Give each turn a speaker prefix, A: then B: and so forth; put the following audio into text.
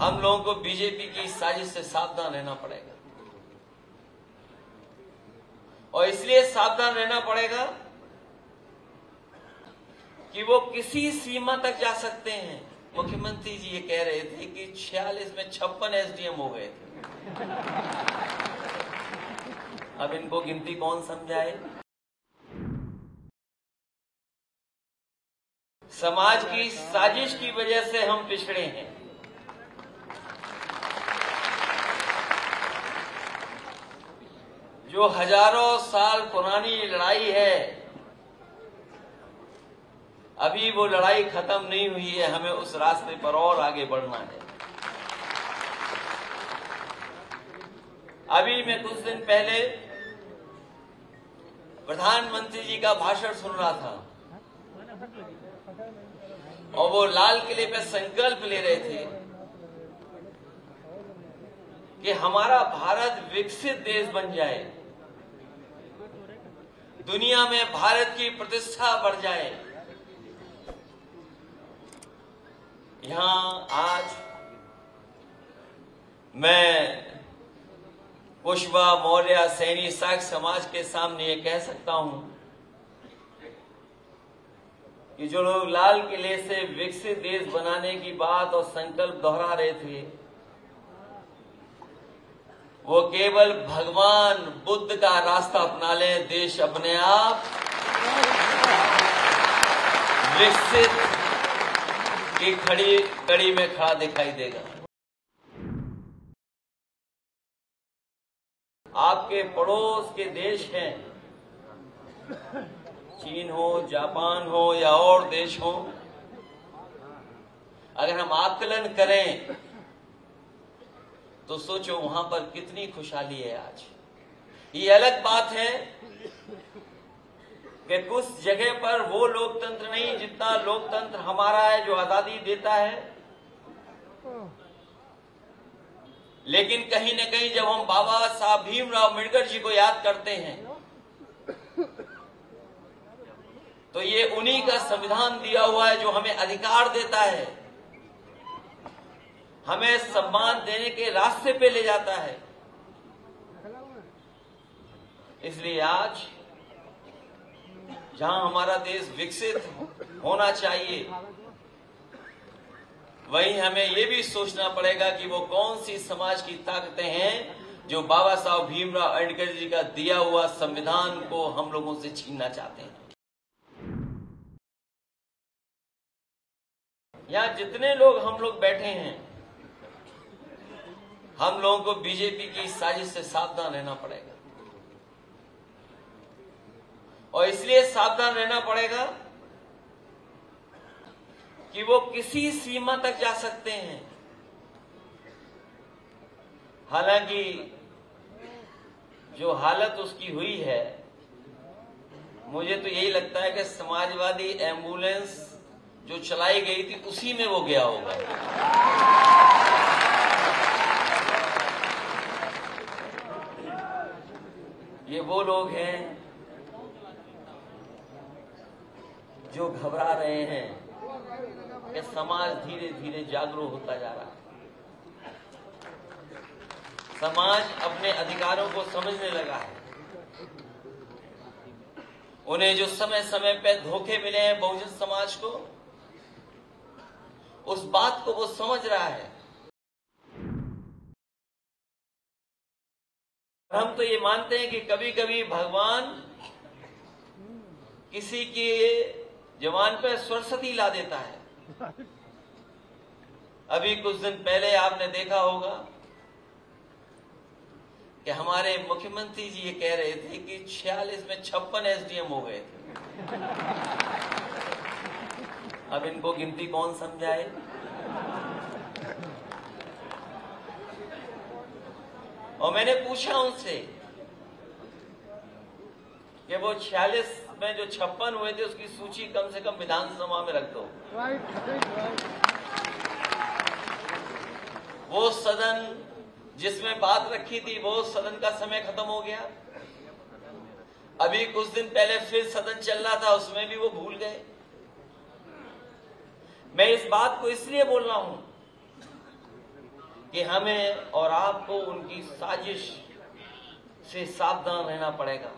A: हम लोगों को बीजेपी की साजिश से सावधान रहना पड़ेगा। और इसलिए सावधान रहना पड़ेगा कि वो किसी सीमा तक जा सकते हैं। मुख्यमंत्री जी ये कह रहे थे कि 46 में 56 एसडीएम हो गए थे। अब इनको गिनती कौन समझाए। समाज की साजिश की वजह से हम पिछड़े हैं। जो हजारों साल पुरानी लड़ाई है, अभी वो लड़ाई खत्म नहीं हुई है। हमें उस रास्ते पर और आगे बढ़ना है। अभी मैं कुछ दिन पहले प्रधानमंत्री जी का भाषण सुन रहा था और वो लाल किले पे संकल्प ले रहे थे कि हमारा भारत विकसित देश बन जाए, दुनिया में भारत की प्रतिष्ठा बढ़ जाए। यहां आज मैं पुष्पा मौर्य सैनी साख समाज के सामने ये कह सकता हूं कि जो लोग लाल किले से विकसित देश बनाने की बात और संकल्प दोहरा रहे थे, वो केवल भगवान बुद्ध का रास्ता अपना लें, देश अपने आप विकसित की कड़ी में खड़ा दिखाई देगा। आपके पड़ोस के देश हैं, चीन हो, जापान हो या और देश हो, अगर हम आकलन करें तो सोचो वहां पर कितनी खुशहाली है आज। ये अलग बात है कि कुछ जगह पर वो लोकतंत्र नहीं जितना लोकतंत्र हमारा है, जो आजादी देता है। लेकिन कहीं न कहीं जब हम बाबा साहब भीमराव अम्बेडकर जी को याद करते हैं तो ये उन्हीं का संविधान दिया हुआ है जो हमें अधिकार देता है, हमें सम्मान देने के रास्ते पे ले जाता है। इसलिए आज जहां हमारा देश विकसित होना चाहिए, वहीं हमें यह भी सोचना पड़ेगा कि वो कौन सी समाज की ताकतें हैं जो बाबा साहब भीमराव अम्बेडकर जी का दिया हुआ संविधान को हम लोगों से छीनना चाहते हैं। यहां जितने लोग हम लोग बैठे हैं, हम लोगों को बीजेपी की साजिश से सावधान रहना पड़ेगा। और इसलिए सावधान रहना पड़ेगा कि वो किसी सीमा तक जा सकते हैं। हालांकि जो हालत उसकी हुई है, मुझे तो यही लगता है कि समाजवादी एम्बुलेंस जो चलाई गई थी उसी में वो गया होगा। ये वो लोग हैं जो घबरा रहे हैं कि समाज धीरे धीरे जागरूक होता जा रहा है। समाज अपने अधिकारों को समझने लगा है। उन्हें जो समय समय पे धोखे मिले हैं बहुजन समाज को, उस बात को वो समझ रहा है। हम तो ये मानते हैं कि कभी कभी भगवान किसी के जवान पे सरस्वती ला देता है। अभी कुछ दिन पहले आपने देखा होगा कि हमारे मुख्यमंत्री जी ये कह रहे थे कि 46 में 56 एसडीएम हो गए थे। अब इनको गिनती कौन समझाए। और मैंने पूछा उनसे कि वो 46 में जो 56 हुए थे उसकी सूची कम से कम विधानसभा में रख दो। वो सदन जिसमें बात रखी थी, वो सदन का समय खत्म हो गया। अभी कुछ दिन पहले फिर सदन चल रहा था, उसमें भी वो भूल गए। मैं इस बात को इसलिए बोल रहा हूं कि हमें और आपको उनकी साजिश से सावधान रहना पड़ेगा।